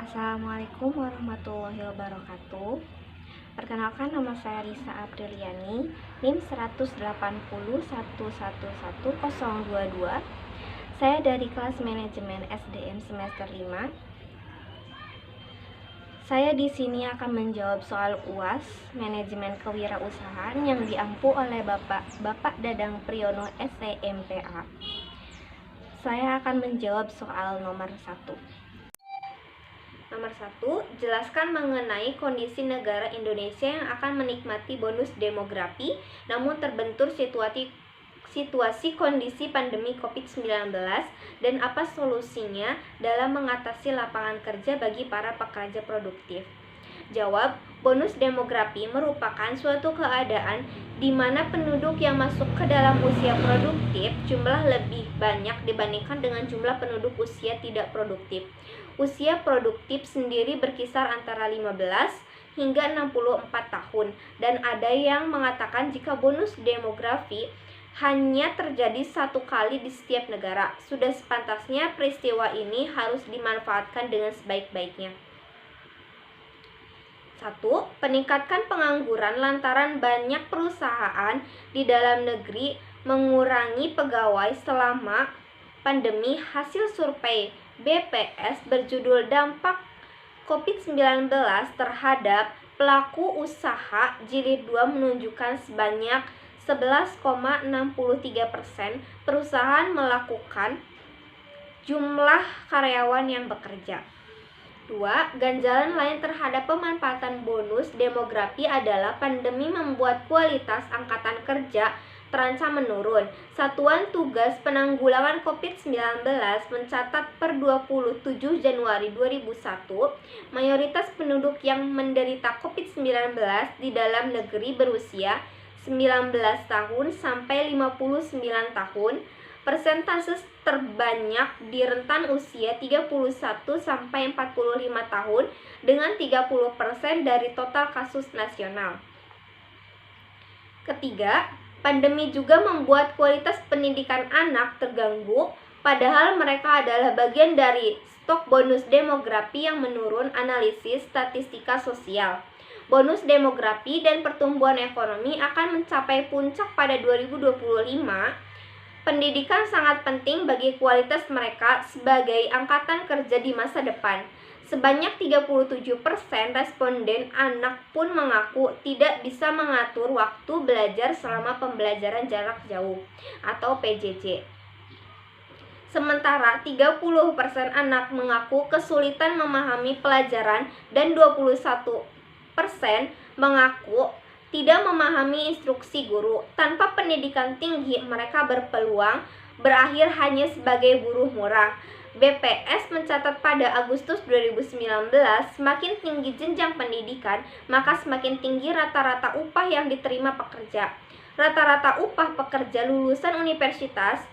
Assalamualaikum warahmatullahi wabarakatuh. Perkenalkan, nama saya Risa Apriliani, NIM 18011110022. Saya dari kelas manajemen SDM semester 5. Saya di sini akan menjawab soal UAS manajemen kewirausahaan yang diampu oleh Bapak Dadang Priyono SCMPA. Saya akan menjawab soal nomor 1. Nomor 1, jelaskan mengenai kondisi negara Indonesia yang akan menikmati bonus demografi namun terbentur situasi kondisi pandemi COVID-19 dan apa solusinya dalam mengatasi lapangan kerja bagi para pekerja produktif. Jawab, bonus demografi merupakan suatu keadaan di mana penduduk yang masuk ke dalam usia produktif jumlah lebih banyak dibandingkan dengan jumlah penduduk usia tidak produktif. Usia produktif sendiri berkisar antara 15 hingga 64 tahun dan ada yang mengatakan jika bonus demografi hanya terjadi satu kali di setiap negara, sudah sepantasnya peristiwa ini harus dimanfaatkan dengan sebaik-baiknya. 1. Peningkatkan pengangguran lantaran banyak perusahaan di dalam negeri mengurangi pegawai selama pandemi. Hasil survei BPS berjudul Dampak COVID-19 terhadap pelaku usaha jilid 2 menunjukkan sebanyak 11,63% perusahaan melakukan jumlah karyawan yang bekerja. 2. Ganjalan lain terhadap pemanfaatan bonus demografi adalah pandemi membuat kualitas angkatan kerja terancam menurun. Satuan Tugas Penanggulangan COVID-19 mencatat per 27 Januari 2001, mayoritas penduduk yang menderita COVID-19 di dalam negeri berusia 19 tahun sampai 59 tahun. Persentase terbanyak di rentan usia 31 sampai 45 tahun dengan 30% dari total kasus nasional. Ketiga, pandemi juga membuat kualitas pendidikan anak terganggu, padahal mereka adalah bagian dari stok bonus demografi yang menurun. Analisis statistika sosial. Bonus demografi dan pertumbuhan ekonomi akan mencapai puncak pada 2025. Pendidikan sangat penting bagi kualitas mereka sebagai angkatan kerja di masa depan. Sebanyak 37% responden anak pun mengaku tidak bisa mengatur waktu belajar selama pembelajaran jarak jauh atau PJJ. Sementara 30% anak mengaku kesulitan memahami pelajaran dan 21% mengaku tidak memahami instruksi guru. Tanpa pendidikan tinggi, mereka berpeluang berakhir hanya sebagai buruh murah. BPS mencatat pada Agustus 2019, semakin tinggi jenjang pendidikan, maka semakin tinggi rata-rata upah yang diterima pekerja. Rata-rata upah pekerja lulusan universitas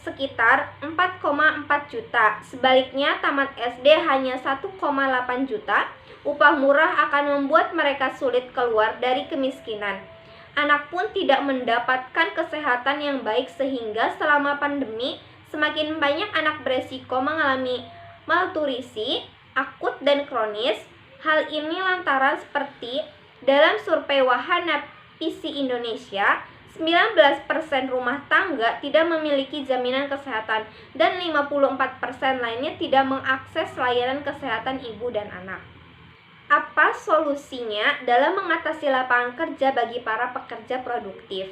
sekitar 4,4 juta. Sebaliknya, tamat SD hanya 1,8 juta. Upah murah akan membuat mereka sulit keluar dari kemiskinan. Anak pun tidak mendapatkan kesehatan yang baik sehingga selama pandemi semakin banyak anak beresiko mengalami malnutrisi akut dan kronis. Hal ini lantaran seperti dalam survei Wahana PC Indonesia, 19% rumah tangga tidak memiliki jaminan kesehatan dan 54% lainnya tidak mengakses layanan kesehatan ibu dan anak. Apa solusinya dalam mengatasi lapangan kerja bagi para pekerja produktif?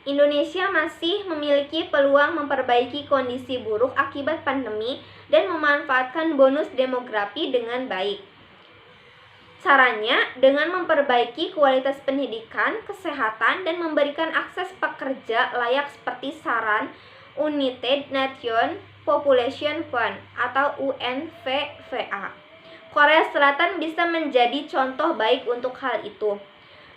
Indonesia masih memiliki peluang memperbaiki kondisi buruk akibat pandemi dan memanfaatkan bonus demografi dengan baik. Caranya dengan memperbaiki kualitas pendidikan, kesehatan, dan memberikan akses pekerja layak seperti saran United Nations Population Fund atau UNFPA. Korea Selatan bisa menjadi contoh baik untuk hal itu.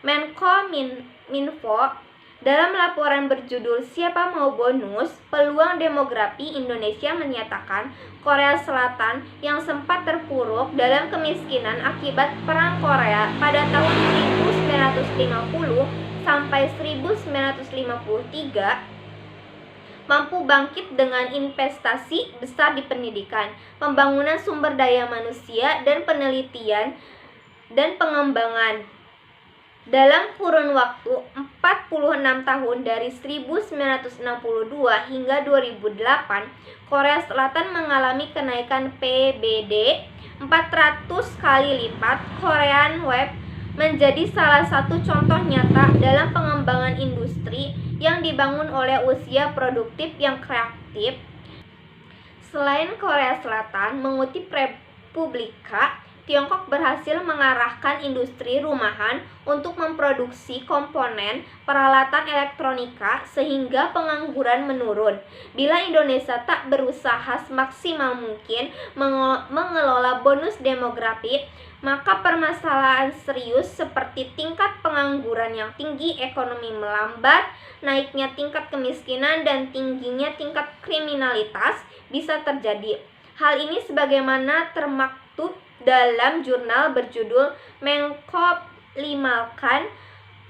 Menkominfo dalam laporan berjudul Siapa Mau Bonus? Peluang Demografi Indonesia menyatakan Korea Selatan yang sempat terpuruk dalam kemiskinan akibat Perang Korea pada tahun 1950 sampai 1953 mampu bangkit dengan investasi besar di pendidikan, pembangunan sumber daya manusia, dan penelitian dan pengembangan. Dalam kurun waktu 46 tahun dari 1962 hingga 2008, Korea Selatan mengalami kenaikan PBD 400 kali lipat. Korean Web menjadi salah satu contoh nyata dalam pengembangan industri yang dibangun oleh usia produktif yang kreatif. Selain Korea Selatan, mengutip Republika, Tiongkok berhasil mengarahkan industri rumahan untuk memproduksi komponen peralatan elektronika sehingga pengangguran menurun. Bila Indonesia tak berusaha semaksimal mungkin mengelola bonus demografi, maka permasalahan serius seperti tingkat pengangguran yang tinggi, ekonomi melambat, naiknya tingkat kemiskinan, dan tingginya tingkat kriminalitas bisa terjadi. Hal ini sebagaimana termaktub dalam jurnal berjudul Menko Limalkan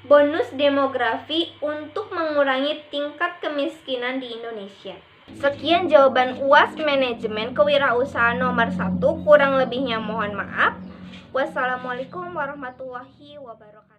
Bonus Demografi untuk Mengurangi Tingkat Kemiskinan di Indonesia. Sekian jawaban UAS Manajemen Kewirausahaan nomor 1. Kurang lebihnya mohon maaf. Wassalamualaikum warahmatullahi wabarakatuh.